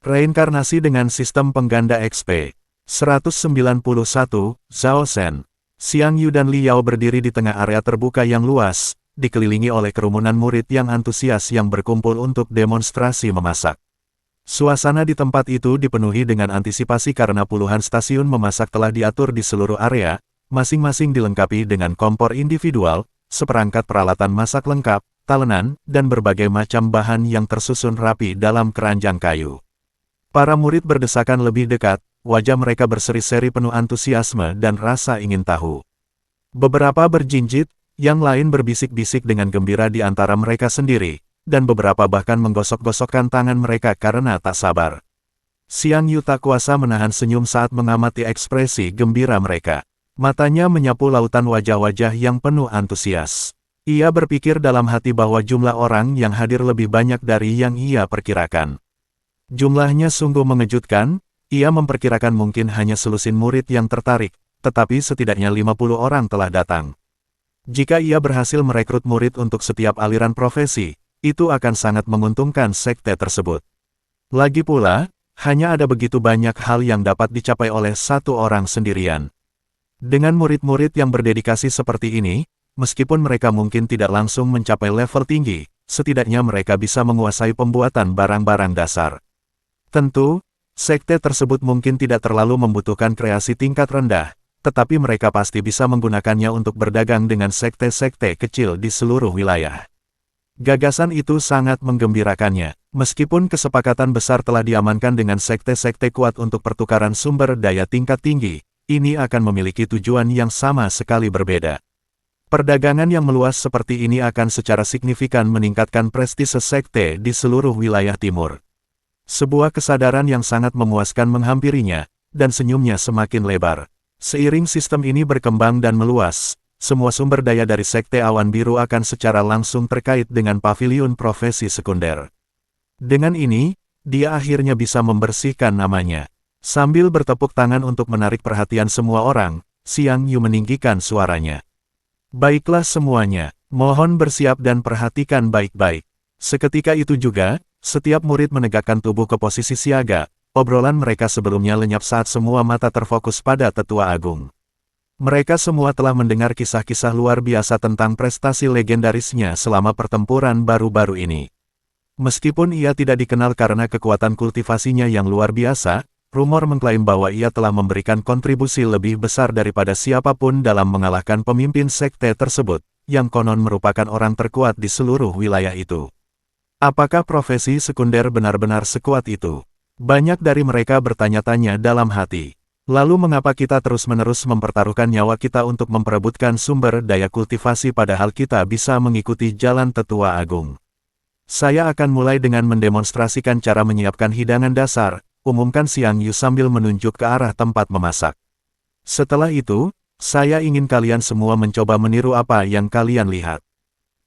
Reinkarnasi dengan sistem pengganda XP. 191, Zhao Shen. Xiang Yu dan Li Yao berdiri di tengah area terbuka yang luas, dikelilingi oleh kerumunan murid yang antusias yang berkumpul untuk demonstrasi memasak. Suasana di tempat itu dipenuhi dengan antisipasi karena puluhan stasiun memasak telah diatur di seluruh area, masing-masing dilengkapi dengan kompor individual, seperangkat peralatan masak lengkap, talenan, dan berbagai macam bahan yang tersusun rapi dalam keranjang kayu. Para murid berdesakan lebih dekat, wajah mereka berseri-seri penuh antusiasme dan rasa ingin tahu. Beberapa berjinjit, yang lain berbisik-bisik dengan gembira di antara mereka sendiri, dan beberapa bahkan menggosok-gosokkan tangan mereka karena tak sabar. Xiang Yu tak kuasa menahan senyum saat mengamati ekspresi gembira mereka. Matanya menyapu lautan wajah-wajah yang penuh antusias. Ia berpikir dalam hati bahwa jumlah orang yang hadir lebih banyak dari yang ia perkirakan. Jumlahnya sungguh mengejutkan, ia memperkirakan mungkin hanya selusin murid yang tertarik, tetapi setidaknya 50 orang telah datang. Jika ia berhasil merekrut murid untuk setiap aliran profesi, itu akan sangat menguntungkan sekte tersebut. Lagi pula, hanya ada begitu banyak hal yang dapat dicapai oleh satu orang sendirian. Dengan murid-murid yang berdedikasi seperti ini, meskipun mereka mungkin tidak langsung mencapai level tinggi, setidaknya mereka bisa menguasai pembuatan barang-barang dasar. Tentu, sekte tersebut mungkin tidak terlalu membutuhkan kreasi tingkat rendah, tetapi mereka pasti bisa menggunakannya untuk berdagang dengan sekte-sekte kecil di seluruh wilayah. Gagasan itu sangat menggembirakannya, meskipun kesepakatan besar telah diamankan dengan sekte-sekte kuat untuk pertukaran sumber daya tingkat tinggi, ini akan memiliki tujuan yang sama sekali berbeda. Perdagangan yang meluas seperti ini akan secara signifikan meningkatkan prestise sekte di seluruh wilayah timur. Sebuah kesadaran yang sangat memuaskan menghampirinya, dan senyumnya semakin lebar. Seiring sistem ini berkembang dan meluas, semua sumber daya dari Sekte Awan Biru akan secara langsung terkait dengan paviliun profesi sekunder. Dengan ini, dia akhirnya bisa membersihkan namanya. Sambil bertepuk tangan untuk menarik perhatian semua orang, Xiang Yu meninggikan suaranya. Baiklah semuanya, mohon bersiap dan perhatikan baik-baik. Seketika itu juga, setiap murid menegakkan tubuh ke posisi siaga, obrolan mereka sebelumnya lenyap saat semua mata terfokus pada Tetua Agung. Mereka semua telah mendengar kisah-kisah luar biasa tentang prestasi legendarisnya selama pertempuran baru-baru ini. Meskipun ia tidak dikenal karena kekuatan kultivasinya yang luar biasa, rumor mengklaim bahwa ia telah memberikan kontribusi lebih besar daripada siapapun dalam mengalahkan pemimpin sekte tersebut, yang konon merupakan orang terkuat di seluruh wilayah itu. Apakah profesi sekunder benar-benar sekuat itu? Banyak dari mereka bertanya-tanya dalam hati. Lalu mengapa kita terus-menerus mempertaruhkan nyawa kita untuk memperebutkan sumber daya kultivasi padahal kita bisa mengikuti jalan Tetua Agung? Saya akan mulai dengan mendemonstrasikan cara menyiapkan hidangan dasar, umumkan Xiang Yu sambil menunjuk ke arah tempat memasak. Setelah itu, saya ingin kalian semua mencoba meniru apa yang kalian lihat.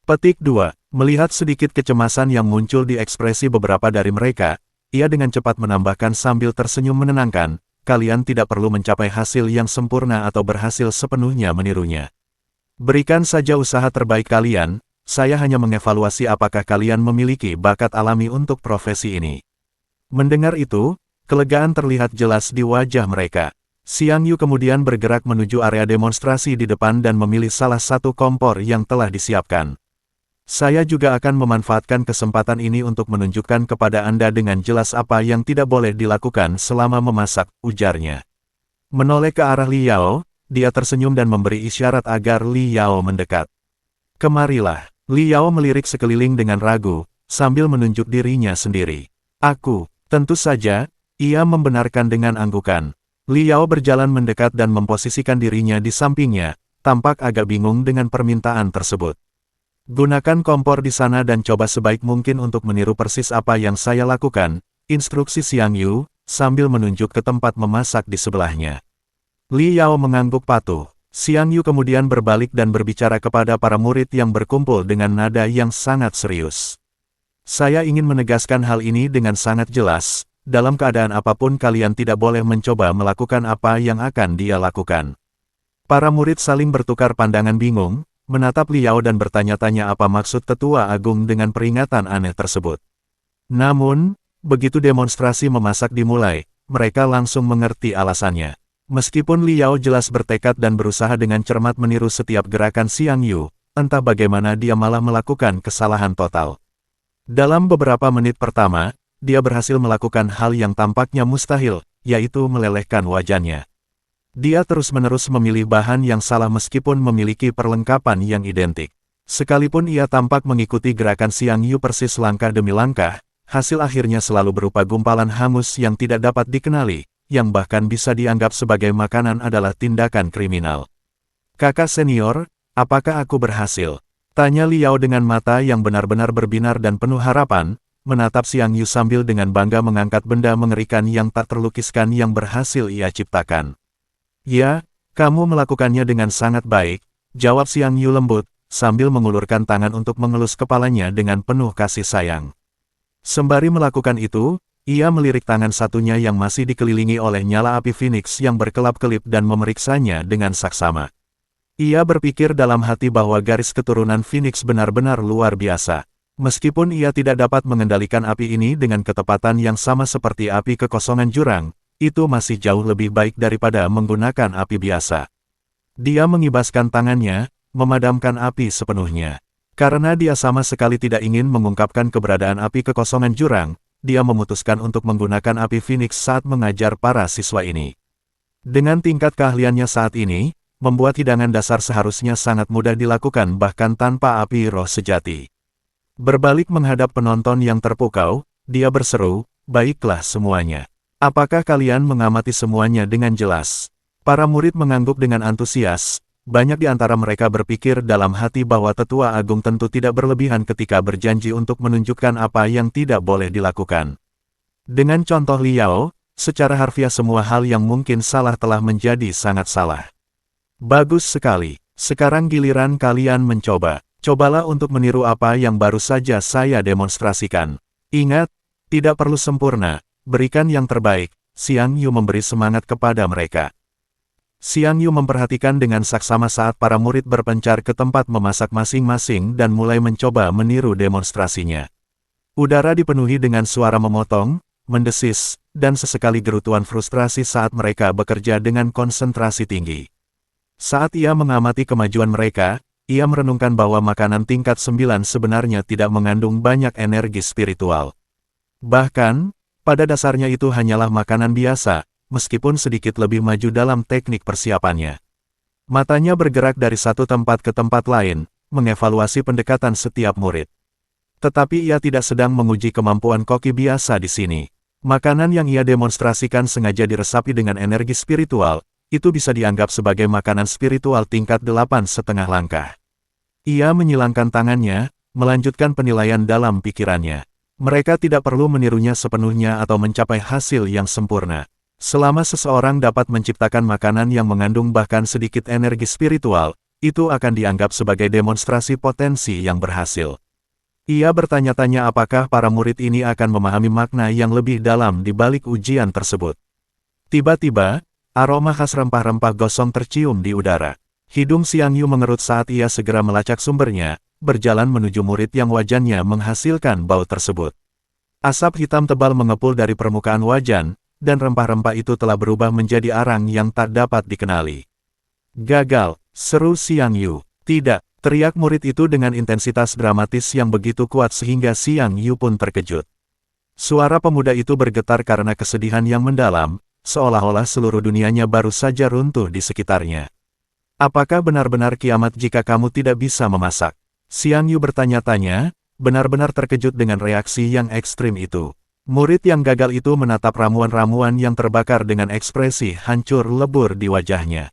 Petik 2. Melihat sedikit kecemasan yang muncul di ekspresi beberapa dari mereka, ia dengan cepat menambahkan sambil tersenyum menenangkan, kalian tidak perlu mencapai hasil yang sempurna atau berhasil sepenuhnya menirunya. Berikan saja usaha terbaik kalian, saya hanya mengevaluasi apakah kalian memiliki bakat alami untuk profesi ini. Mendengar itu, kelegaan terlihat jelas di wajah mereka. Xiang Yu kemudian bergerak menuju area demonstrasi di depan dan memilih salah satu kompor yang telah disiapkan. Saya juga akan memanfaatkan kesempatan ini untuk menunjukkan kepada Anda dengan jelas apa yang tidak boleh dilakukan selama memasak, ujarnya. Menoleh ke arah Li Yao, dia tersenyum dan memberi isyarat agar Li Yao mendekat. Kemarilah, Li Yao melirik sekeliling dengan ragu, sambil menunjuk dirinya sendiri. Aku, tentu saja, ia membenarkan dengan anggukan. Li Yao berjalan mendekat dan memposisikan dirinya di sampingnya, tampak agak bingung dengan permintaan tersebut. Gunakan kompor di sana dan coba sebaik mungkin untuk meniru persis apa yang saya lakukan, instruksi Xiang Yu, sambil menunjuk ke tempat memasak di sebelahnya. Li Yao mengangguk patuh. Xiang Yu kemudian berbalik dan berbicara kepada para murid yang berkumpul dengan nada yang sangat serius. Saya ingin menegaskan hal ini dengan sangat jelas, dalam keadaan apapun kalian tidak boleh mencoba melakukan apa yang akan dia lakukan. Para murid saling bertukar pandangan bingung, menatap Li Yao dan bertanya-tanya apa maksud Tetua Agung dengan peringatan aneh tersebut. Namun, begitu demonstrasi memasak dimulai, mereka langsung mengerti alasannya. Meskipun Liao jelas bertekad dan berusaha dengan cermat meniru setiap gerakan Xiang Yu, entah bagaimana dia malah melakukan kesalahan total. Dalam beberapa menit pertama, dia berhasil melakukan hal yang tampaknya mustahil, yaitu melelehkan wajannya. Dia terus-menerus memilih bahan yang salah meskipun memiliki perlengkapan yang identik. Sekalipun ia tampak mengikuti gerakan Xiang Yu persis langkah demi langkah, hasil akhirnya selalu berupa gumpalan hangus yang tidak dapat dikenali, yang bahkan bisa dianggap sebagai makanan adalah tindakan kriminal. Kakak senior, apakah aku berhasil? Tanya Liao dengan mata yang benar-benar berbinar dan penuh harapan, menatap Xiang Yu sambil dengan bangga mengangkat benda mengerikan yang tak terlukiskan yang berhasil ia ciptakan. Ya, kamu melakukannya dengan sangat baik, jawab Xiang Yu lembut, sambil mengulurkan tangan untuk mengelus kepalanya dengan penuh kasih sayang. Sembari melakukan itu, ia melirik tangan satunya yang masih dikelilingi oleh nyala api Phoenix yang berkelap-kelip dan memeriksanya dengan saksama. Ia berpikir dalam hati bahwa garis keturunan Phoenix benar-benar luar biasa. Meskipun ia tidak dapat mengendalikan api ini dengan ketepatan yang sama seperti api kekosongan jurang, itu masih jauh lebih baik daripada menggunakan api biasa. Dia mengibaskan tangannya, memadamkan api sepenuhnya. Karena dia sama sekali tidak ingin mengungkapkan keberadaan api kekosongan jurang, dia memutuskan untuk menggunakan api Phoenix saat mengajar para siswa ini. Dengan tingkat keahliannya saat ini, membuat hidangan dasar seharusnya sangat mudah dilakukan bahkan tanpa api roh sejati. Berbalik menghadap penonton yang terpukau, dia berseru, "Baiklah semuanya. Apakah kalian mengamati semuanya dengan jelas?" Para murid mengangguk dengan antusias. Banyak di antara mereka berpikir dalam hati bahwa Tetua Agung tentu tidak berlebihan ketika berjanji untuk menunjukkan apa yang tidak boleh dilakukan. Dengan contoh Liao, secara harfiah semua hal yang mungkin salah telah menjadi sangat salah. Bagus sekali. Sekarang giliran kalian mencoba. Cobalah untuk meniru apa yang baru saja saya demonstrasikan. Ingat, tidak perlu sempurna, berikan yang terbaik. Xiang Yu memberi semangat kepada mereka. Xiang Yu memperhatikan dengan saksama saat para murid berpencar ke tempat memasak masing-masing dan mulai mencoba meniru demonstrasinya. Udara dipenuhi dengan suara memotong, mendesis, dan sesekali gerutuan frustrasi saat mereka bekerja dengan konsentrasi tinggi. Saat ia mengamati kemajuan mereka, ia merenungkan bahwa makanan tingkat 9 sebenarnya tidak mengandung banyak energi spiritual. Bahkan, pada dasarnya itu hanyalah makanan biasa, meskipun sedikit lebih maju dalam teknik persiapannya. Matanya bergerak dari satu tempat ke tempat lain, mengevaluasi pendekatan setiap murid. Tetapi ia tidak sedang menguji kemampuan koki biasa di sini. Makanan yang ia demonstrasikan sengaja diresapi dengan energi spiritual, itu bisa dianggap sebagai makanan spiritual tingkat 8,5 langkah. Ia menyilangkan tangannya, melanjutkan penilaian dalam pikirannya. Mereka tidak perlu menirunya sepenuhnya atau mencapai hasil yang sempurna. Selama seseorang dapat menciptakan makanan yang mengandung bahkan sedikit energi spiritual, itu akan dianggap sebagai demonstrasi potensi yang berhasil. Ia bertanya-tanya apakah para murid ini akan memahami makna yang lebih dalam di balik ujian tersebut. Tiba-tiba, aroma khas rempah-rempah gosong tercium di udara. Hidung Xiang Yu mengerut saat ia segera melacak sumbernya, berjalan menuju murid yang wajannya menghasilkan bau tersebut. Asap hitam tebal mengepul dari permukaan wajan, dan rempah-rempah itu telah berubah menjadi arang yang tak dapat dikenali. "Gagal," seru Xiang Yu. "Tidak," teriak murid itu dengan intensitas dramatis yang begitu kuat sehingga Xiang Yu pun terkejut. Suara pemuda itu bergetar karena kesedihan yang mendalam, seolah-olah seluruh dunianya baru saja runtuh di sekitarnya. "Apakah benar-benar kiamat jika kamu tidak bisa memasak?" Xiang Yu bertanya-tanya, benar-benar terkejut dengan reaksi yang ekstrim itu. Murid yang gagal itu menatap ramuan-ramuan yang terbakar dengan ekspresi hancur lebur di wajahnya.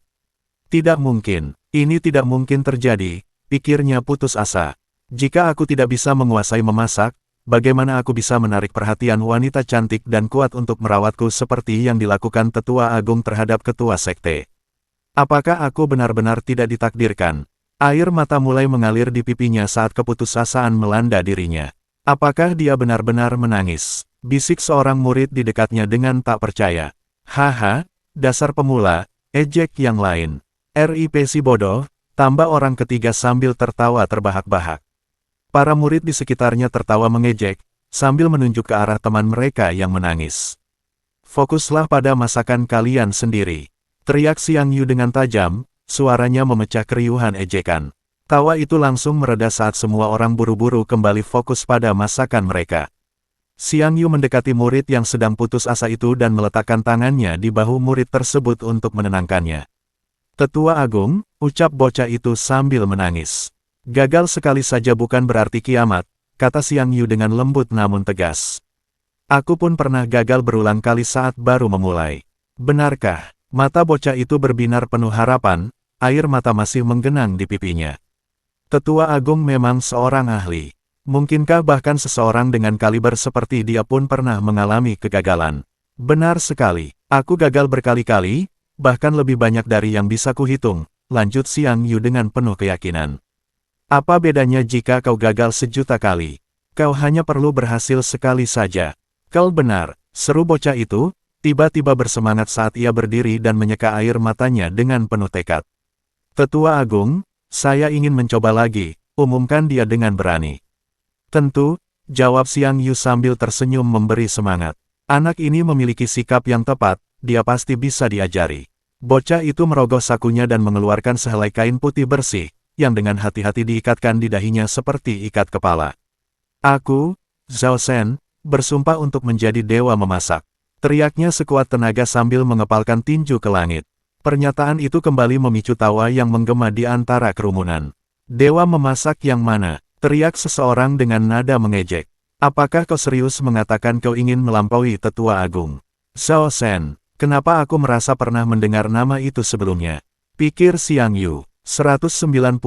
"Tidak mungkin, ini tidak mungkin terjadi," pikirnya putus asa. "Jika aku tidak bisa menguasai memasak, bagaimana aku bisa menarik perhatian wanita cantik dan kuat untuk merawatku seperti yang dilakukan Tetua Agung terhadap ketua sekte? Apakah aku benar-benar tidak ditakdirkan?" Air mata mulai mengalir di pipinya saat keputusasaan melanda dirinya. Apakah dia benar-benar menangis? Bisik seorang murid di dekatnya dengan tak percaya. "Haha, dasar pemula," ejek yang lain. "RIP si bodoh," tambah orang ketiga sambil tertawa terbahak-bahak. Para murid di sekitarnya tertawa mengejek, sambil menunjuk ke arah teman mereka yang menangis. Fokuslah pada masakan kalian sendiri. Teriak Xiang Yu dengan tajam, suaranya memecah keriuhan ejekan. Tawa itu langsung mereda saat semua orang buru-buru kembali fokus pada masakan mereka. Xiang Yu mendekati murid yang sedang putus asa itu dan meletakkan tangannya di bahu murid tersebut untuk menenangkannya. Tetua Agung, ucap bocah itu sambil menangis. Gagal sekali saja bukan berarti kiamat, kata Xiang Yu dengan lembut namun tegas. Aku pun pernah gagal berulang kali saat baru memulai. Benarkah? Mata bocah itu berbinar penuh harapan, air mata masih menggenang di pipinya. Tetua Agung memang seorang ahli. Mungkinkah bahkan seseorang dengan kaliber seperti dia pun pernah mengalami kegagalan? Benar sekali, aku gagal berkali-kali, bahkan lebih banyak dari yang bisa kuhitung, lanjut Xiang Yu dengan penuh keyakinan. Apa bedanya jika kau gagal sejuta kali? Kau hanya perlu berhasil sekali saja. Kau benar, seru bocah itu, tiba-tiba bersemangat saat ia berdiri dan menyeka air matanya dengan penuh tekad. Tetua Agung, saya ingin mencoba lagi, umumkan dia dengan berani. Tentu, jawab Xiang Yu sambil tersenyum memberi semangat. Anak ini memiliki sikap yang tepat, dia pasti bisa diajari. Bocah itu merogoh sakunya dan mengeluarkan sehelai kain putih bersih, yang dengan hati-hati diikatkan di dahinya seperti ikat kepala. Aku, Zhao Shen, bersumpah untuk menjadi dewa memasak. Teriaknya sekuat tenaga sambil mengepalkan tinju ke langit. Pernyataan itu kembali memicu tawa yang menggema di antara kerumunan. Dewa memasak yang mana? Teriak seseorang dengan nada mengejek. Apakah kau serius mengatakan kau ingin melampaui Tetua Agung? Zhao Shen, kenapa aku merasa pernah mendengar nama itu sebelumnya? Pikir Xiang Yu. 192,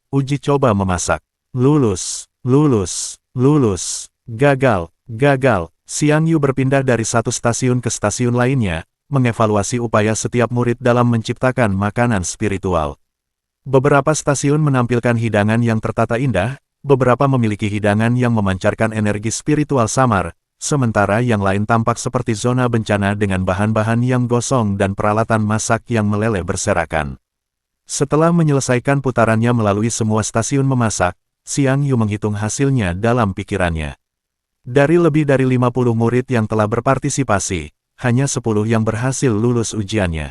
uji coba memasak. Lulus, lulus, lulus. Gagal, gagal. Xiang Yu berpindah dari satu stasiun ke stasiun lainnya, mengevaluasi upaya setiap murid dalam menciptakan makanan spiritual. Beberapa stasiun menampilkan hidangan yang tertata indah, beberapa memiliki hidangan yang memancarkan energi spiritual samar, sementara yang lain tampak seperti zona bencana dengan bahan-bahan yang gosong dan peralatan masak yang meleleh berserakan. Setelah menyelesaikan putarannya melalui semua stasiun memasak, Xiang Yu menghitung hasilnya dalam pikirannya. Dari lebih dari 50 murid yang telah berpartisipasi, hanya 10 yang berhasil lulus ujiannya.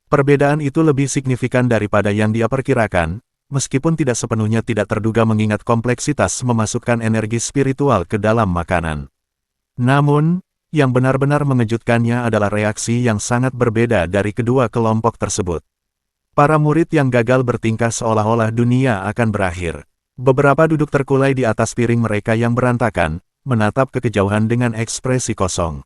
Perbedaan itu lebih signifikan daripada yang dia perkirakan, meskipun tidak sepenuhnya tidak terduga mengingat kompleksitas memasukkan energi spiritual ke dalam makanan. Namun, yang benar-benar mengejutkannya adalah reaksi yang sangat berbeda dari kedua kelompok tersebut. Para murid yang gagal bertingkah seolah-olah dunia akan berakhir. Beberapa duduk terkulai di atas piring mereka yang berantakan, menatap ke kejauhan dengan ekspresi kosong.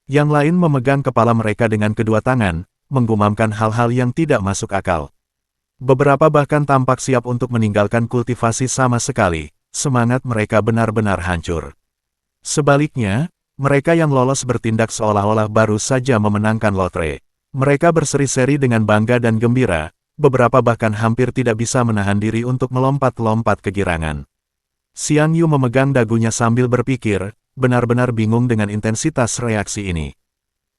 Yang lain memegang kepala mereka dengan kedua tangan, menggumamkan hal-hal yang tidak masuk akal. Beberapa bahkan tampak siap untuk meninggalkan kultivasi sama sekali, semangat mereka benar-benar hancur. Sebaliknya, mereka yang lolos bertindak seolah-olah baru saja memenangkan lotre. Mereka berseri-seri dengan bangga dan gembira, beberapa bahkan hampir tidak bisa menahan diri untuk melompat-lompat kegirangan. Xiang Yu memegang dagunya sambil berpikir, benar-benar bingung dengan intensitas reaksi ini.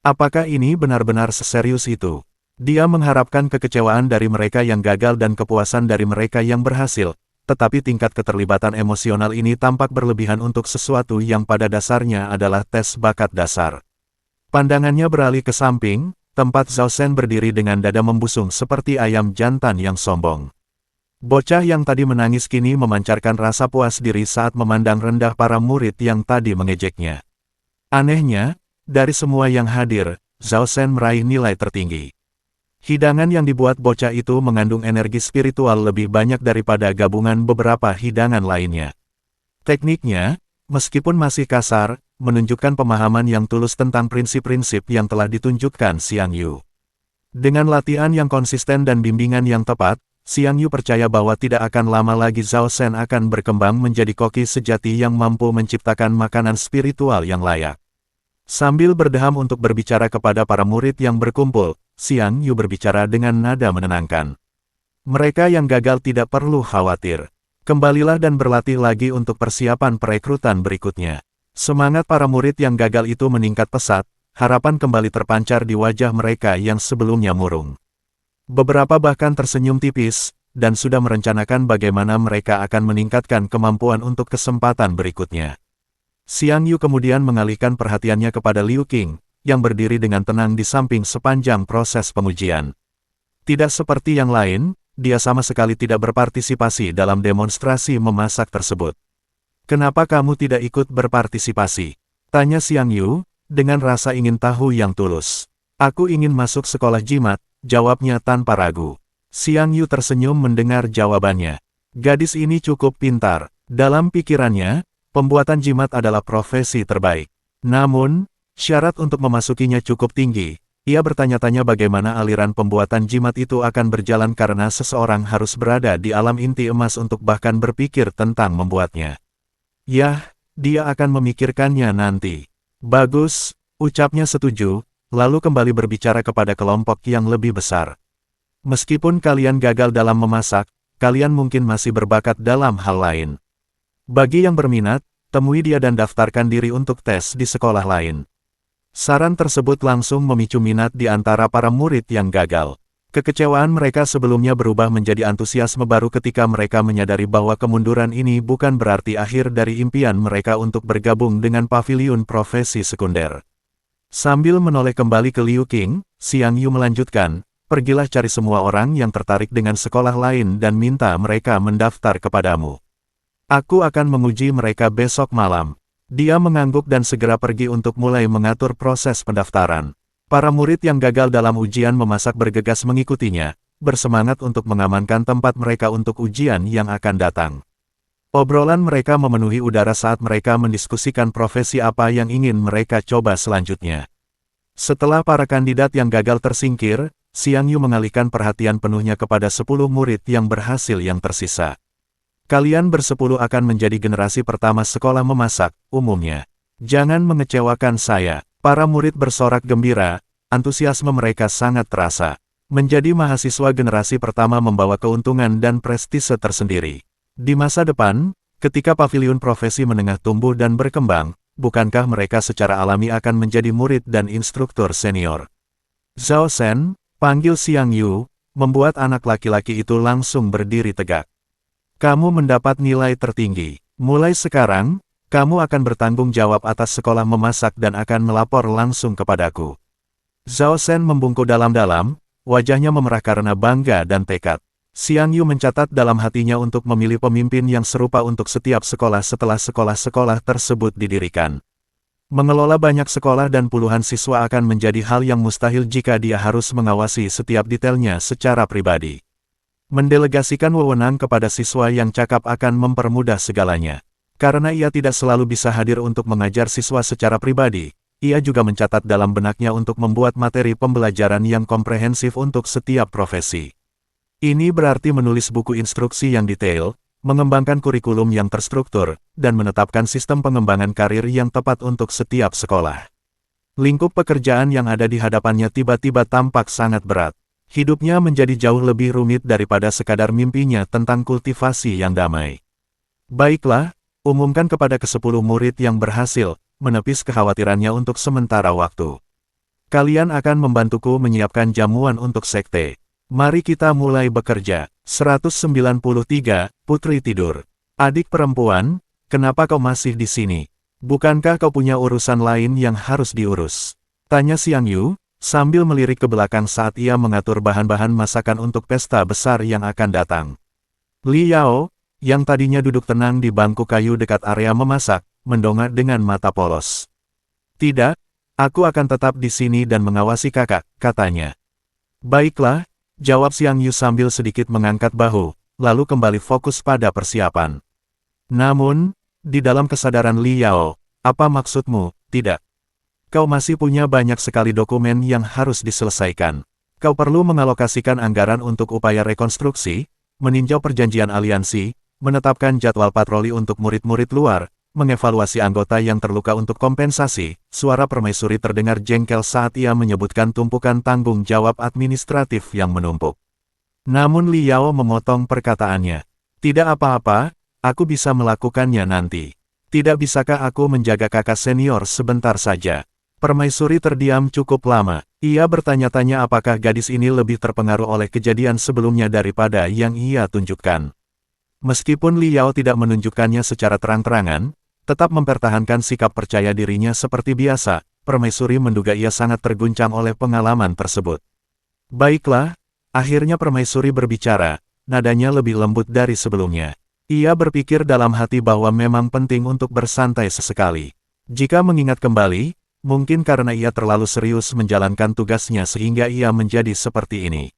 Apakah ini benar-benar seserius itu? Dia mengharapkan kekecewaan dari mereka yang gagal dan kepuasan dari mereka yang berhasil, tetapi tingkat keterlibatan emosional ini tampak berlebihan untuk sesuatu yang pada dasarnya adalah tes bakat dasar. Pandangannya beralih ke samping, tempat Zhao Shen berdiri dengan dada membusung seperti ayam jantan yang sombong. Bocah yang tadi menangis kini memancarkan rasa puas diri saat memandang rendah para murid yang tadi mengejeknya. Anehnya, dari semua yang hadir, Zhao Shen meraih nilai tertinggi. Hidangan yang dibuat bocah itu mengandung energi spiritual lebih banyak daripada gabungan beberapa hidangan lainnya. Tekniknya, meskipun masih kasar, menunjukkan pemahaman yang tulus tentang prinsip-prinsip yang telah ditunjukkan Xiang Yu. Dengan latihan yang konsisten dan bimbingan yang tepat, Xiang Yu percaya bahwa tidak akan lama lagi Zhao Shen akan berkembang menjadi koki sejati yang mampu menciptakan makanan spiritual yang layak. Sambil berdeham untuk berbicara kepada para murid yang berkumpul, Xiang Yu berbicara dengan nada menenangkan. Mereka yang gagal tidak perlu khawatir. Kembalilah dan berlatih lagi untuk persiapan perekrutan berikutnya. Semangat para murid yang gagal itu meningkat pesat, harapan kembali terpancar di wajah mereka yang sebelumnya murung. Beberapa bahkan tersenyum tipis, dan sudah merencanakan bagaimana mereka akan meningkatkan kemampuan untuk kesempatan berikutnya. Xiang Yu kemudian mengalihkan perhatiannya kepada Liu Qing, yang berdiri dengan tenang di samping sepanjang proses pengujian. Tidak seperti yang lain, dia sama sekali tidak berpartisipasi dalam demonstrasi memasak tersebut. "Kenapa kamu tidak ikut berpartisipasi?" tanya Xiang Yu, dengan rasa ingin tahu yang tulus. "Aku ingin masuk sekolah jimat," jawabnya tanpa ragu. Xiang Yu tersenyum mendengar jawabannya. Gadis ini cukup pintar. Dalam pikirannya, pembuatan jimat adalah profesi terbaik. Namun, syarat untuk memasukinya cukup tinggi. Ia bertanya-tanya bagaimana aliran pembuatan jimat itu akan berjalan karena seseorang harus berada di alam inti emas untuk bahkan berpikir tentang membuatnya. Yah, dia akan memikirkannya nanti. "Bagus," ucapnya setuju, lalu kembali berbicara kepada kelompok yang lebih besar. "Meskipun kalian gagal dalam memasak, kalian mungkin masih berbakat dalam hal lain. Bagi yang berminat, temui dia dan daftarkan diri untuk tes di sekolah lain." Saran tersebut langsung memicu minat di antara para murid yang gagal. Kekecewaan mereka sebelumnya berubah menjadi antusiasme baru ketika mereka menyadari bahwa kemunduran ini bukan berarti akhir dari impian mereka untuk bergabung dengan paviliun profesi sekunder. Sambil menoleh kembali ke Liu Qing, Xiang Yu melanjutkan, "Pergilah cari semua orang yang tertarik dengan sekolah lain dan minta mereka mendaftar kepadamu. Aku akan menguji mereka besok malam." Dia mengangguk dan segera pergi untuk mulai mengatur proses pendaftaran. Para murid yang gagal dalam ujian memasak bergegas mengikutinya, bersemangat untuk mengamankan tempat mereka untuk ujian yang akan datang. Obrolan mereka memenuhi udara saat mereka mendiskusikan profesi apa yang ingin mereka coba selanjutnya. Setelah para kandidat yang gagal tersingkir, Xiang Yu mengalihkan perhatian penuhnya kepada 10 murid yang berhasil yang tersisa. "Kalian bersepuluh akan menjadi generasi pertama sekolah memasak, umumnya. Jangan mengecewakan saya." Para murid bersorak gembira, antusiasme mereka sangat terasa. Menjadi mahasiswa generasi pertama membawa keuntungan dan prestise tersendiri. Di masa depan, ketika paviliun profesi menengah tumbuh dan berkembang, bukankah mereka secara alami akan menjadi murid dan instruktur senior? "Zhao Shen," panggil Xiang Yu, membuat anak laki-laki itu langsung berdiri tegak. "Kamu mendapat nilai tertinggi. Mulai sekarang, kamu akan bertanggung jawab atas sekolah memasak dan akan melapor langsung kepadaku." Zhao Shen membungkuk dalam-dalam, wajahnya memerah karena bangga dan tekad. Xiang Yu mencatat dalam hatinya untuk memilih pemimpin yang serupa untuk setiap sekolah setelah sekolah-sekolah tersebut didirikan. Mengelola banyak sekolah dan puluhan siswa akan menjadi hal yang mustahil jika dia harus mengawasi setiap detailnya secara pribadi. Mendelegasikan wewenang kepada siswa yang cakap akan mempermudah segalanya. Karena ia tidak selalu bisa hadir untuk mengajar siswa secara pribadi, ia juga mencatat dalam benaknya untuk membuat materi pembelajaran yang komprehensif untuk setiap profesi. Ini berarti menulis buku instruksi yang detail, mengembangkan kurikulum yang terstruktur, dan menetapkan sistem pengembangan karir yang tepat untuk setiap sekolah. Lingkup pekerjaan yang ada di hadapannya tiba-tiba tampak sangat berat. Hidupnya menjadi jauh lebih rumit daripada sekadar mimpinya tentang kultivasi yang damai. "Baiklah, umumkan kepada ke-10 murid yang berhasil, menepis kekhawatirannya untuk sementara waktu. Kalian akan membantuku menyiapkan jamuan untuk sekte. Mari kita mulai bekerja." 193, Putri tidur. "Adik perempuan, kenapa kau masih di sini? Bukankah kau punya urusan lain yang harus diurus?" tanya Xiang Yu, sambil melirik ke belakang saat ia mengatur bahan-bahan masakan untuk pesta besar yang akan datang. Li Yao, yang tadinya duduk tenang di bangku kayu dekat area memasak, mendongak dengan mata polos. "Tidak, aku akan tetap di sini dan mengawasi kakak," katanya. "Baiklah," jawab Xiang Yu sambil sedikit mengangkat bahu, lalu kembali fokus pada persiapan. Namun, di dalam kesadaran Li Yao, "Apa maksudmu, tidak? Kau masih punya banyak sekali dokumen yang harus diselesaikan. Kau perlu mengalokasikan anggaran untuk upaya rekonstruksi, meninjau perjanjian aliansi, menetapkan jadwal patroli untuk murid-murid luar, mengevaluasi anggota yang terluka untuk kompensasi." Suara permaisuri terdengar jengkel saat ia menyebutkan tumpukan tanggung jawab administratif yang menumpuk. Namun Li Yao memotong perkataannya. "Tidak apa-apa, aku bisa melakukannya nanti. Tidak bisakah aku menjaga kakak senior sebentar saja?" Permaisuri terdiam cukup lama. Ia bertanya-tanya apakah gadis ini lebih terpengaruh oleh kejadian sebelumnya daripada yang ia tunjukkan. Meskipun Li Yao tidak menunjukkannya secara terang-terangan, tetap mempertahankan sikap percaya dirinya seperti biasa. Permaisuri menduga ia sangat terguncang oleh pengalaman tersebut. Baiklah, akhirnya Permaisuri berbicara, nadanya lebih lembut dari sebelumnya. Ia berpikir dalam hati bahwa memang penting untuk bersantai sesekali. Jika mengingat kembali, mungkin karena ia terlalu serius menjalankan tugasnya sehingga ia menjadi seperti ini.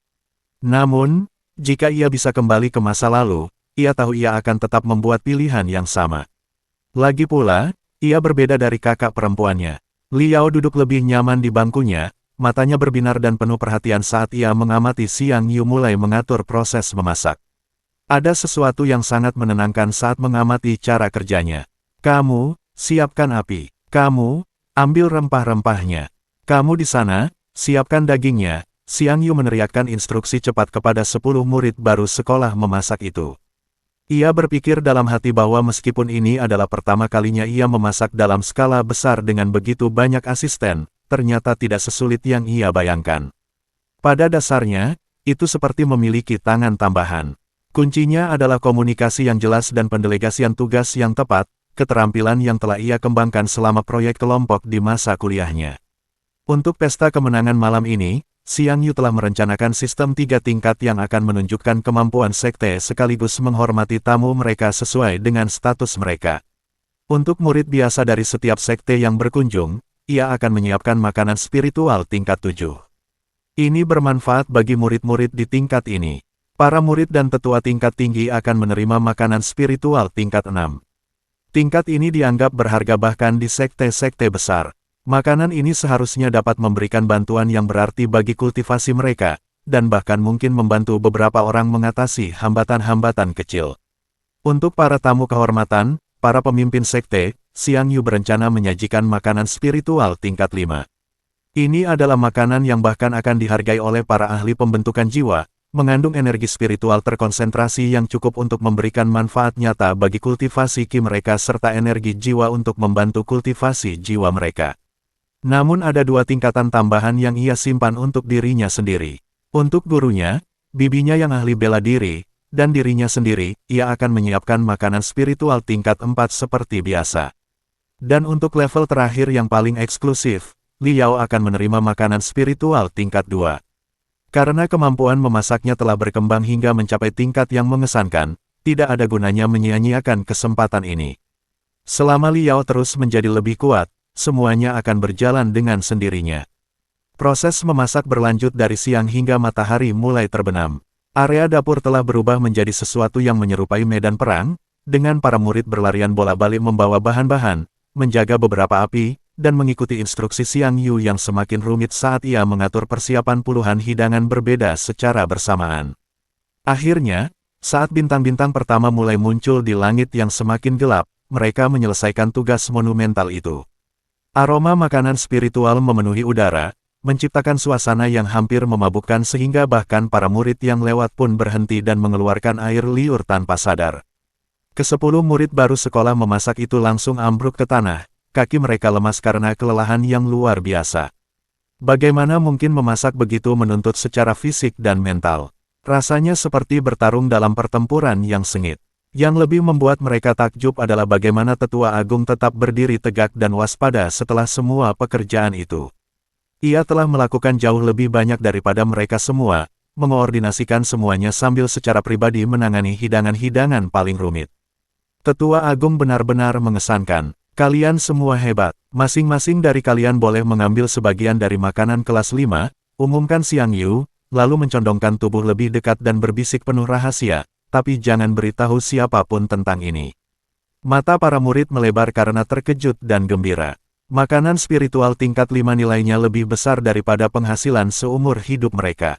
Namun, jika ia bisa kembali ke masa lalu, ia tahu ia akan tetap membuat pilihan yang sama. Lagi pula, ia berbeda dari kakak perempuannya. Liao duduk lebih nyaman di bangkunya, matanya berbinar dan penuh perhatian saat ia mengamati Xiang Yu mulai mengatur proses memasak. Ada sesuatu yang sangat menenangkan saat mengamati cara kerjanya. Kamu, siapkan api. Kamu, ambil rempah-rempahnya. Kamu di sana, siapkan dagingnya. Xiang Yu meneriakkan instruksi cepat kepada 10 murid baru sekolah memasak itu. Ia berpikir dalam hati bahwa meskipun ini adalah pertama kalinya ia memasak dalam skala besar dengan begitu banyak asisten, ternyata tidak sesulit yang ia bayangkan. Pada dasarnya, itu seperti memiliki tangan tambahan. Kuncinya adalah komunikasi yang jelas dan pendelegasian tugas yang tepat, keterampilan yang telah ia kembangkan selama proyek kelompok di masa kuliahnya. Untuk pesta kemenangan malam ini, Xiang Yu telah merencanakan sistem 3 tingkat yang akan menunjukkan kemampuan sekte sekaligus menghormati tamu mereka sesuai dengan status mereka. Untuk murid biasa dari setiap sekte yang berkunjung, ia akan menyiapkan makanan spiritual tingkat 7. Ini bermanfaat bagi murid-murid di tingkat ini. Para murid dan tetua tingkat tinggi akan menerima makanan spiritual tingkat 6. Tingkat ini dianggap berharga bahkan di sekte-sekte besar. Makanan ini seharusnya dapat memberikan bantuan yang berarti bagi kultivasi mereka, dan bahkan mungkin membantu beberapa orang mengatasi hambatan-hambatan kecil. Untuk para tamu kehormatan, para pemimpin sekte, Xiang Yu berencana menyajikan makanan spiritual tingkat 5. Ini adalah makanan yang bahkan akan dihargai oleh para ahli pembentukan jiwa, mengandung energi spiritual terkonsentrasi yang cukup untuk memberikan manfaat nyata bagi kultivasi ki mereka serta energi jiwa untuk membantu kultivasi jiwa mereka. Namun ada 2 tingkatan tambahan yang ia simpan untuk dirinya sendiri. Untuk gurunya, bibinya yang ahli bela diri, dan dirinya sendiri, ia akan menyiapkan makanan spiritual tingkat 4 seperti biasa. Dan untuk level terakhir yang paling eksklusif, Liao akan menerima makanan spiritual tingkat 2. Karena kemampuan memasaknya telah berkembang hingga mencapai tingkat yang mengesankan, tidak ada gunanya menyia-nyiakan kesempatan ini. Selama Liao terus menjadi lebih kuat, semuanya akan berjalan dengan sendirinya. Proses memasak berlanjut dari siang hingga matahari mulai terbenam. Area dapur telah berubah menjadi sesuatu yang menyerupai medan perang, dengan para murid berlarian bola-balik membawa bahan-bahan, menjaga beberapa api, dan mengikuti instruksi Xiang Yu yang semakin rumit saat ia mengatur persiapan puluhan hidangan berbeda secara bersamaan. Akhirnya, saat bintang-bintang pertama mulai muncul di langit yang semakin gelap, mereka menyelesaikan tugas monumental itu. Aroma makanan spiritual memenuhi udara, menciptakan suasana yang hampir memabukkan sehingga bahkan para murid yang lewat pun berhenti dan mengeluarkan air liur tanpa sadar. Ke-10 murid baru sekolah memasak itu langsung ambruk ke tanah, kaki mereka lemas karena kelelahan yang luar biasa. Bagaimana mungkin memasak begitu menuntut secara fisik dan mental? Rasanya seperti bertarung dalam pertempuran yang sengit. Yang lebih membuat mereka takjub adalah bagaimana Tetua Agung tetap berdiri tegak dan waspada setelah semua pekerjaan itu. Ia telah melakukan jauh lebih banyak daripada mereka semua, mengoordinasikan semuanya sambil secara pribadi menangani hidangan-hidangan paling rumit. Tetua Agung benar-benar mengesankan. Kalian semua hebat. Masing-masing dari kalian boleh mengambil sebagian dari makanan kelas 5, umumkan Xiang Yu, lalu mencondongkan tubuh lebih dekat dan berbisik penuh rahasia. Tapi jangan beritahu siapapun tentang ini. Mata para murid melebar karena terkejut dan gembira. Makanan spiritual tingkat 5 nilainya lebih besar daripada penghasilan seumur hidup mereka.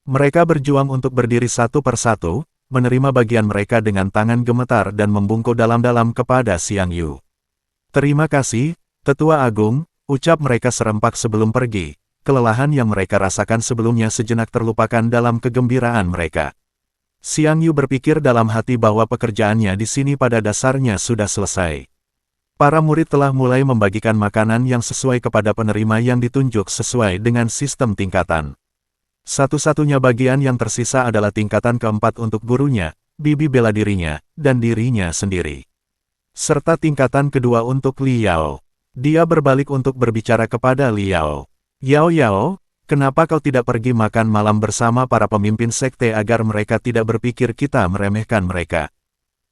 Mereka berjuang untuk berdiri satu persatu, menerima bagian mereka dengan tangan gemetar dan membungkuk dalam-dalam kepada Xiang Yu. Terima kasih, Tetua Agung, ucap mereka serempak sebelum pergi. Kelelahan yang mereka rasakan sebelumnya sejenak terlupakan dalam kegembiraan mereka. Xiang Yu berpikir dalam hati bahwa pekerjaannya di sini pada dasarnya sudah selesai. Para murid telah mulai membagikan makanan yang sesuai kepada penerima yang ditunjuk sesuai dengan sistem tingkatan. Satu-satunya bagian yang tersisa adalah tingkatan keempat untuk gurunya, bibi bela dirinya, dan dirinya sendiri. serta tingkatan kedua untuk Li Yao. Dia berbalik untuk berbicara kepada Li Yao. Yao Yao, kenapa kau tidak pergi makan malam bersama para pemimpin sekte agar mereka tidak berpikir kita meremehkan mereka?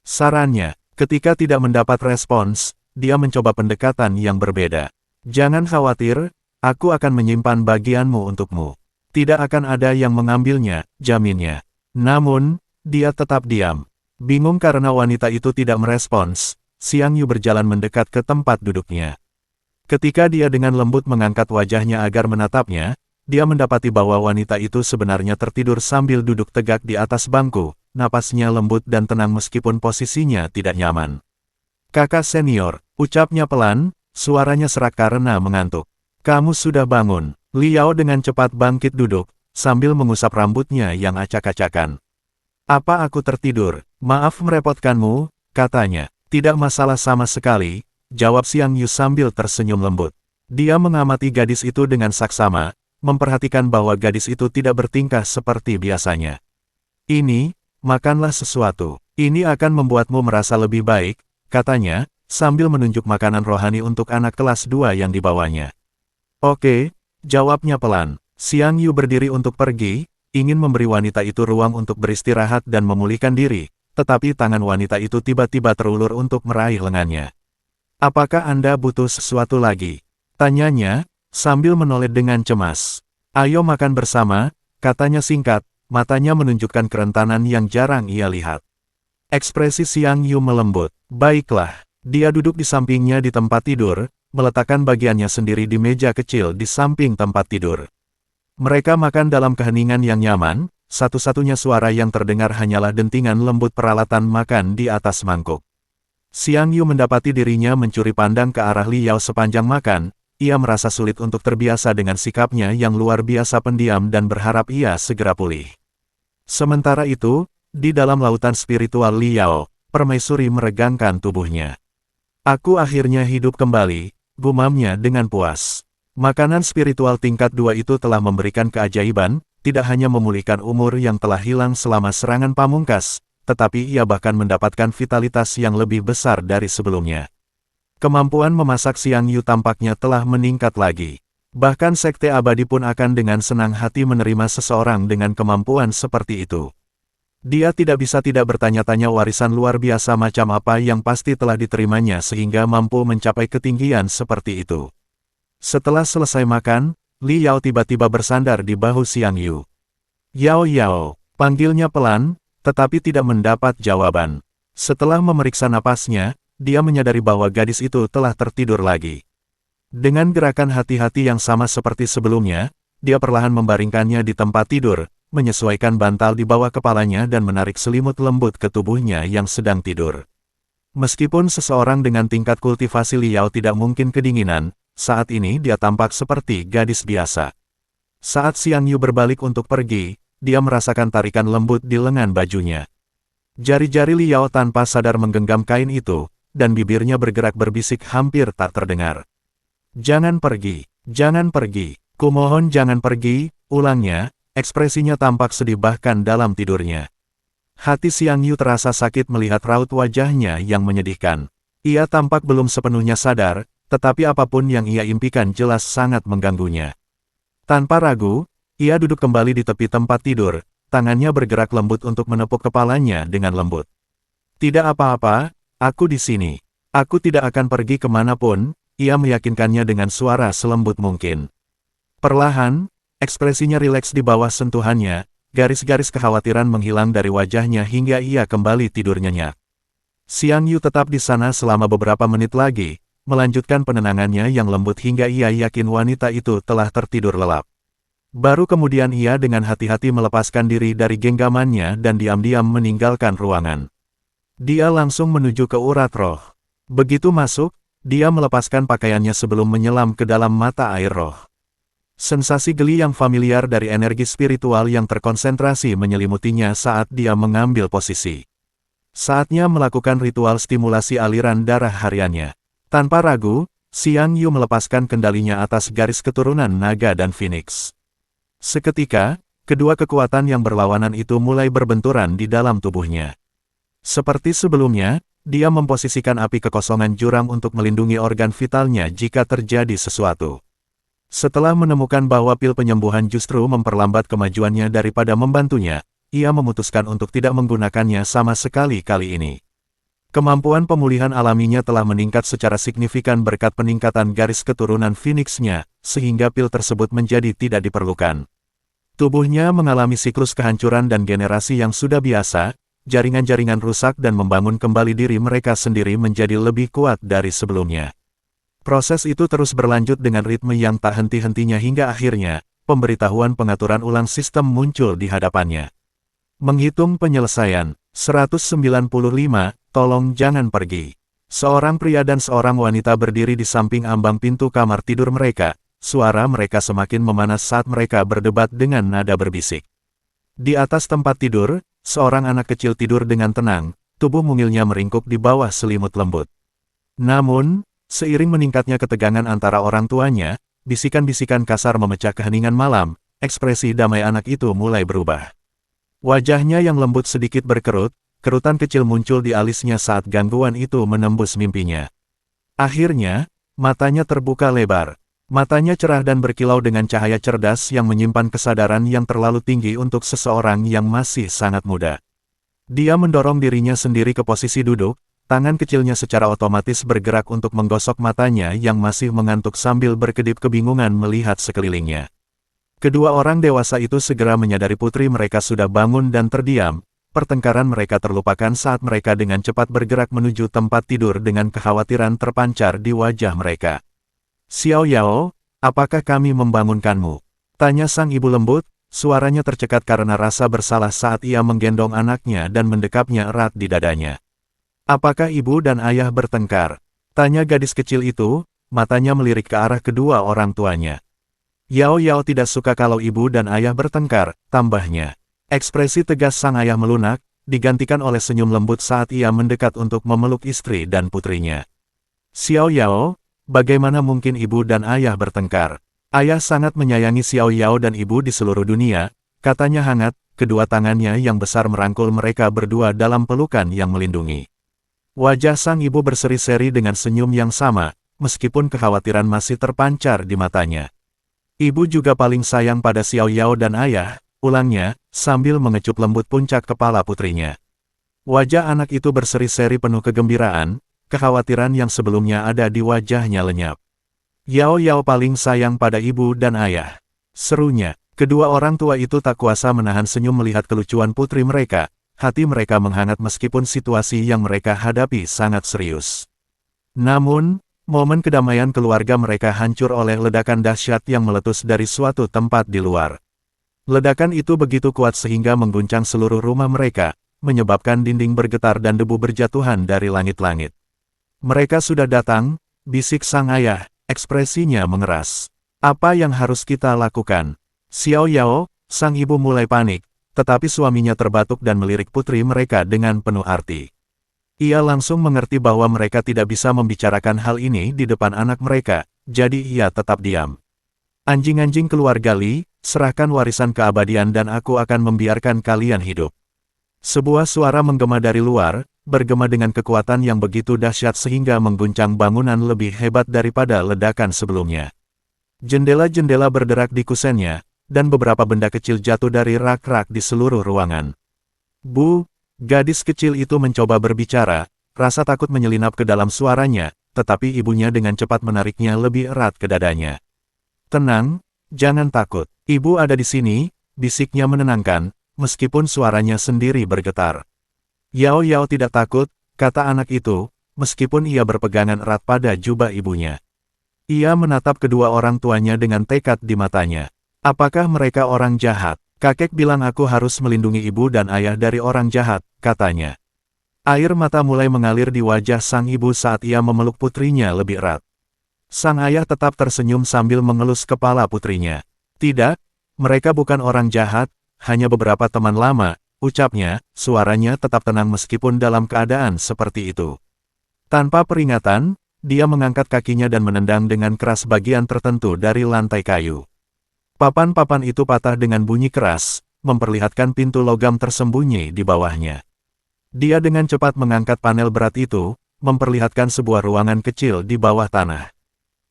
Sarannya, ketika tidak mendapat respons, dia mencoba pendekatan yang berbeda. Jangan khawatir, aku akan menyimpan bagianmu untukmu. Tidak akan ada yang mengambilnya, jaminnya. Namun, dia tetap diam. Bingung karena wanita itu tidak merespons, Xiang Yu berjalan mendekat ke tempat duduknya. Ketika dia dengan lembut mengangkat wajahnya agar menatapnya, dia mendapati bahwa wanita itu sebenarnya tertidur sambil duduk tegak di atas bangku, napasnya lembut dan tenang meskipun posisinya tidak nyaman. Kakak senior, ucapnya pelan, suaranya serak karena mengantuk. Kamu sudah bangun. Li Yao dengan cepat bangkit duduk, sambil mengusap rambutnya yang acak-acakan. Apa aku tertidur? Maaf merepotkanmu, katanya. Tidak masalah sama sekali, jawab Xiang Yu sambil tersenyum lembut. Dia mengamati gadis itu dengan saksama, memperhatikan bahwa gadis itu tidak bertingkah seperti biasanya. Ini, makanlah sesuatu. Ini akan membuatmu merasa lebih baik, katanya, sambil menunjuk makanan rohani untuk anak kelas 2 yang dibawanya. Oke, jawabnya pelan. Xiang Yu berdiri untuk pergi, ingin memberi wanita itu ruang untuk beristirahat dan memulihkan diri, tetapi tangan wanita itu tiba-tiba terulur untuk meraih lengannya. Apakah Anda butuh sesuatu lagi? Tanyanya, sambil menoleh dengan cemas. Ayo makan bersama, katanya singkat, matanya menunjukkan kerentanan yang jarang ia lihat. Ekspresi Xiang Yu melembut. Baiklah, dia duduk di sampingnya di tempat tidur, meletakkan bagiannya sendiri di meja kecil di samping tempat tidur. Mereka makan dalam keheningan yang nyaman, satu-satunya suara yang terdengar hanyalah dentingan lembut peralatan makan di atas mangkuk. Xiang Yu mendapati dirinya mencuri pandang ke arah Li Yao sepanjang makan, ia merasa sulit untuk terbiasa dengan sikapnya yang luar biasa pendiam dan berharap ia segera pulih. Sementara itu, di dalam lautan spiritual Li Yao, permaisuri meregangkan tubuhnya. Aku akhirnya hidup kembali, gumamnya dengan puas. Makanan spiritual tingkat 2 itu telah memberikan keajaiban, tidak hanya memulihkan umur yang telah hilang selama serangan pamungkas, tetapi ia bahkan mendapatkan vitalitas yang lebih besar dari sebelumnya. Kemampuan memasak Xiang Yu tampaknya telah meningkat lagi. Bahkan Sekte Abadi pun akan dengan senang hati menerima seseorang dengan kemampuan seperti itu. Dia tidak bisa tidak bertanya-tanya warisan luar biasa macam apa yang pasti telah diterimanya sehingga mampu mencapai ketinggian seperti itu. Setelah selesai makan, Li Yao tiba-tiba bersandar di bahu Xiang Yu. Yao Yao, panggilnya pelan, tetapi tidak mendapat jawaban. Setelah memeriksa napasnya, dia menyadari bahwa gadis itu telah tertidur lagi. Dengan gerakan hati-hati yang sama seperti sebelumnya, dia perlahan membaringkannya di tempat tidur, menyesuaikan bantal di bawah kepalanya dan menarik selimut lembut ke tubuhnya yang sedang tidur. Meskipun seseorang dengan tingkat kultivasi Li Yao tidak mungkin kedinginan, saat ini dia tampak seperti gadis biasa. Saat Xiang Yu berbalik untuk pergi, dia merasakan tarikan lembut di lengan bajunya. Jari-jari Li Yao tanpa sadar menggenggam kain itu, dan bibirnya bergerak berbisik hampir tak terdengar. Jangan pergi, kumohon jangan pergi, ulangnya, ekspresinya tampak sedih bahkan dalam tidurnya. Hati Xiang Yu terasa sakit melihat raut wajahnya yang menyedihkan. Ia tampak belum sepenuhnya sadar, tetapi apapun yang ia impikan jelas sangat mengganggunya. Tanpa ragu, ia duduk kembali di tepi tempat tidur, tangannya bergerak lembut untuk menepuk kepalanya dengan lembut. Tidak apa-apa, aku di sini. Aku tidak akan pergi kemanapun, ia meyakinkannya dengan suara selembut mungkin. Perlahan, ekspresinya rileks di bawah sentuhannya, garis-garis kekhawatiran menghilang dari wajahnya hingga ia kembali tidur nyenyak. Xiang Yu tetap di sana selama beberapa menit lagi, melanjutkan penenangannya yang lembut hingga ia yakin wanita itu telah tertidur lelap. Baru kemudian ia dengan hati-hati melepaskan diri dari genggamannya dan diam-diam meninggalkan ruangan. Dia langsung menuju ke urat roh. Begitu masuk, dia melepaskan pakaiannya sebelum menyelam ke dalam mata air roh. Sensasi geli yang familiar dari energi spiritual yang terkonsentrasi menyelimutinya saat dia mengambil posisi. Saatnya melakukan ritual stimulasi aliran darah hariannya. Tanpa ragu, Xiang Yu melepaskan kendalinya atas garis keturunan naga dan phoenix. Seketika, kedua kekuatan yang berlawanan itu mulai berbenturan di dalam tubuhnya. Seperti sebelumnya, Dia memposisikan api kekosongan jurang untuk melindungi organ vitalnya jika terjadi sesuatu. Setelah menemukan bahwa pil penyembuhan justru memperlambat kemajuannya daripada membantunya, ia memutuskan untuk tidak menggunakannya sama sekali kali ini. Kemampuan pemulihan alaminya telah meningkat secara signifikan berkat peningkatan garis keturunan Phoenix-nya, sehingga pil tersebut menjadi tidak diperlukan. Tubuhnya mengalami siklus kehancuran dan generasi yang sudah biasa, jaringan-jaringan rusak dan membangun kembali diri mereka sendiri menjadi lebih kuat dari sebelumnya. Proses itu terus berlanjut dengan ritme yang tak henti-hentinya hingga akhirnya, pemberitahuan pengaturan ulang sistem muncul di hadapannya. Menghitung penyelesaian, 195, tolong jangan pergi. Seorang pria dan seorang wanita berdiri di samping ambang pintu kamar tidur mereka, suara mereka semakin memanas saat mereka berdebat dengan nada berbisik. Di atas tempat tidur, seorang anak kecil tidur dengan tenang, tubuh mungilnya meringkuk di bawah selimut lembut. Namun, seiring meningkatnya ketegangan antara orang tuanya, bisikan-bisikan kasar memecah keheningan malam, ekspresi damai anak itu mulai berubah. Wajahnya yang lembut sedikit berkerut, kerutan kecil muncul di alisnya saat gangguan itu menembus mimpinya. Akhirnya, matanya terbuka lebar. Matanya cerah dan berkilau dengan cahaya cerdas yang menyimpan kesadaran yang terlalu tinggi untuk seseorang yang masih sangat muda. Dia mendorong dirinya sendiri ke posisi duduk, tangan kecilnya secara otomatis bergerak untuk menggosok matanya yang masih mengantuk sambil berkedip kebingungan melihat sekelilingnya. Kedua orang dewasa itu segera menyadari putri mereka sudah bangun dan terdiam. Pertengkaran mereka terlupakan saat mereka dengan cepat bergerak menuju tempat tidur dengan kekhawatiran terpancar di wajah mereka. "Xiao Yao, apakah kami membangunkanmu?" tanya sang ibu lembut, suaranya tercekat karena rasa bersalah saat ia menggendong anaknya dan mendekapnya erat di dadanya. "Apakah ibu dan ayah bertengkar?" tanya gadis kecil itu, matanya melirik ke arah kedua orang tuanya. "Yao Yao tidak suka kalau ibu dan ayah bertengkar," tambahnya. Ekspresi tegas sang ayah melunak, digantikan oleh senyum lembut saat ia mendekat untuk memeluk istri dan putrinya. "Xiao Yao, bagaimana mungkin ibu dan ayah bertengkar? Ayah sangat menyayangi Xiao Yao dan ibu di seluruh dunia," katanya hangat, kedua tangannya yang besar merangkul mereka berdua dalam pelukan yang melindungi. Wajah sang ibu berseri-seri dengan senyum yang sama, meskipun kekhawatiran masih terpancar di matanya. "Ibu juga paling sayang pada Xiao Yao dan ayah," ulangnya, sambil mengecup lembut puncak kepala putrinya. Wajah anak itu berseri-seri penuh kegembiraan, kekhawatiran yang sebelumnya ada di wajahnya lenyap. "Yao Yao paling sayang pada ibu dan ayah," serunya. Kedua orang tua itu tak kuasa menahan senyum melihat kelucuan putri mereka, hati mereka menghangat meskipun situasi yang mereka hadapi sangat serius. Namun, momen kedamaian keluarga mereka hancur oleh ledakan dahsyat yang meletus dari suatu tempat di luar. Ledakan itu begitu kuat sehingga mengguncang seluruh rumah mereka, menyebabkan dinding bergetar dan debu berjatuhan dari langit-langit. "Mereka sudah datang," bisik sang ayah, ekspresinya mengeras. "Apa yang harus kita lakukan?" Xiao Yao, sang ibu mulai panik, tetapi suaminya terbatuk dan melirik putri mereka dengan penuh arti. Ia langsung mengerti bahwa mereka tidak bisa membicarakan hal ini di depan anak mereka, jadi ia tetap diam. "Anjing-anjing keluarga Li, serahkan warisan keabadian dan aku akan membiarkan kalian hidup." Sebuah suara menggema dari luar, bergema dengan kekuatan yang begitu dahsyat sehingga mengguncang bangunan lebih hebat daripada ledakan sebelumnya. Jendela-jendela berderak di kusennya, dan beberapa benda kecil jatuh dari rak-rak di seluruh ruangan. "Bu," gadis kecil itu mencoba berbicara, rasa takut menyelinap ke dalam suaranya, tetapi ibunya dengan cepat menariknya lebih erat ke dadanya. "Tenang, jangan takut. Ibu ada di sini," bisiknya menenangkan, meskipun suaranya sendiri bergetar. "Yao Yao tidak takut," kata anak itu, meskipun ia berpegangan erat pada jubah ibunya. Ia menatap kedua orang tuanya dengan tekad di matanya. "Apakah mereka orang jahat? Kakek bilang aku harus melindungi ibu dan ayah dari orang jahat," katanya. Air mata mulai mengalir di wajah sang ibu saat ia memeluk putrinya lebih erat. Sang ayah tetap tersenyum sambil mengelus kepala putrinya. "Tidak, mereka bukan orang jahat, hanya beberapa teman lama," ucapnya, suaranya tetap tenang meskipun dalam keadaan seperti itu. Tanpa peringatan, dia mengangkat kakinya dan menendang dengan keras bagian tertentu dari lantai kayu. Papan-papan itu patah dengan bunyi keras, memperlihatkan pintu logam tersembunyi di bawahnya. Dia dengan cepat mengangkat panel berat itu, memperlihatkan sebuah ruangan kecil di bawah tanah.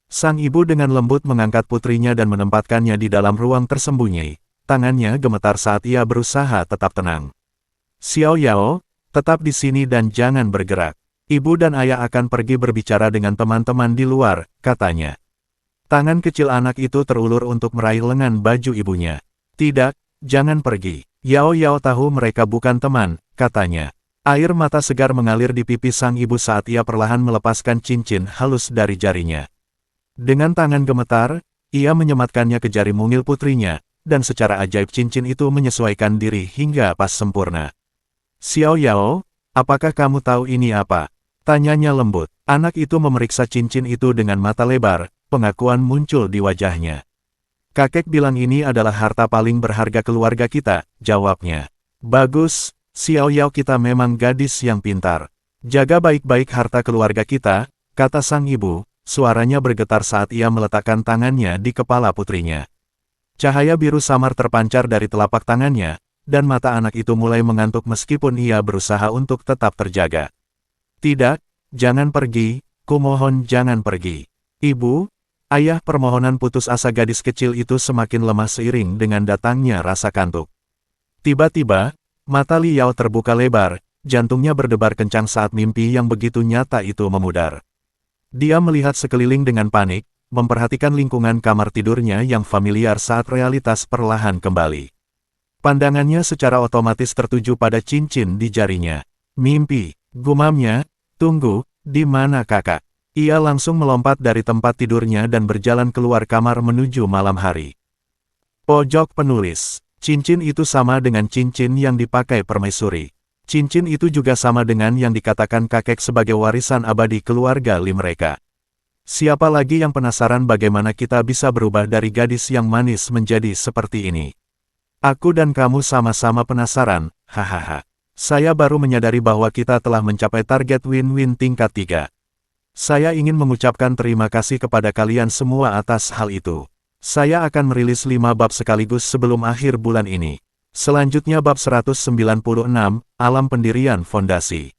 Sang ibu dengan lembut mengangkat putrinya dan menempatkannya di dalam ruang tersembunyi. Tangannya gemetar saat ia berusaha tetap tenang. Xiao Yao, tetap di sini dan jangan bergerak. Ibu dan ayah akan pergi berbicara dengan teman-teman di luar, katanya. Tangan kecil anak itu terulur untuk meraih lengan baju ibunya. Tidak, jangan pergi. Yao Yao tahu mereka bukan teman, katanya. Air mata segar mengalir di pipi sang ibu saat ia perlahan melepaskan cincin halus dari jarinya. Dengan tangan gemetar, ia menyematkannya ke jari mungil putrinya, dan secara ajaib cincin itu menyesuaikan diri hingga pas sempurna. Xiao Yao, apakah kamu tahu ini apa? Tanyanya lembut. Anak itu memeriksa cincin itu dengan mata lebar, pengakuan muncul di wajahnya. Kakek bilang ini adalah harta paling berharga keluarga kita, jawabnya. Bagus, Xiao Yao, kita memang gadis yang pintar. Jaga baik-baik harta keluarga kita, kata sang ibu, suaranya bergetar saat ia meletakkan tangannya di kepala putrinya. Cahaya biru samar terpancar dari telapak tangannya, dan mata anak itu mulai mengantuk meskipun ia berusaha untuk tetap terjaga. Tidak, jangan pergi, kumohon jangan pergi. Ibu, ayah, permohonan putus asa gadis kecil itu semakin lemah seiring dengan datangnya rasa kantuk. Tiba-tiba, mata Li Yao terbuka lebar, jantungnya berdebar kencang saat mimpi yang begitu nyata itu memudar. Dia melihat sekeliling dengan panik, memperhatikan lingkungan kamar tidurnya yang familiar saat realitas perlahan kembali. Pandangannya secara otomatis tertuju pada cincin di jarinya. Mimpi, gumamnya, tunggu, di mana kakak? Ia langsung melompat dari tempat tidurnya dan berjalan keluar kamar menuju malam hari. Pojok penulis. Cincin itu sama dengan cincin yang dipakai permaisuri. Cincin itu juga sama dengan yang dikatakan kakek sebagai warisan abadi keluarga Li mereka. Siapa lagi yang penasaran bagaimana kita bisa berubah dari gadis yang manis menjadi seperti ini? Aku dan kamu sama-sama penasaran, hahaha. Saya baru menyadari bahwa kita telah mencapai target win-win tingkat 3. Saya ingin mengucapkan terima kasih kepada kalian semua atas hal itu. Saya akan merilis 5 bab sekaligus sebelum akhir bulan ini. Selanjutnya bab 196, Alam Pendirian Fondasi.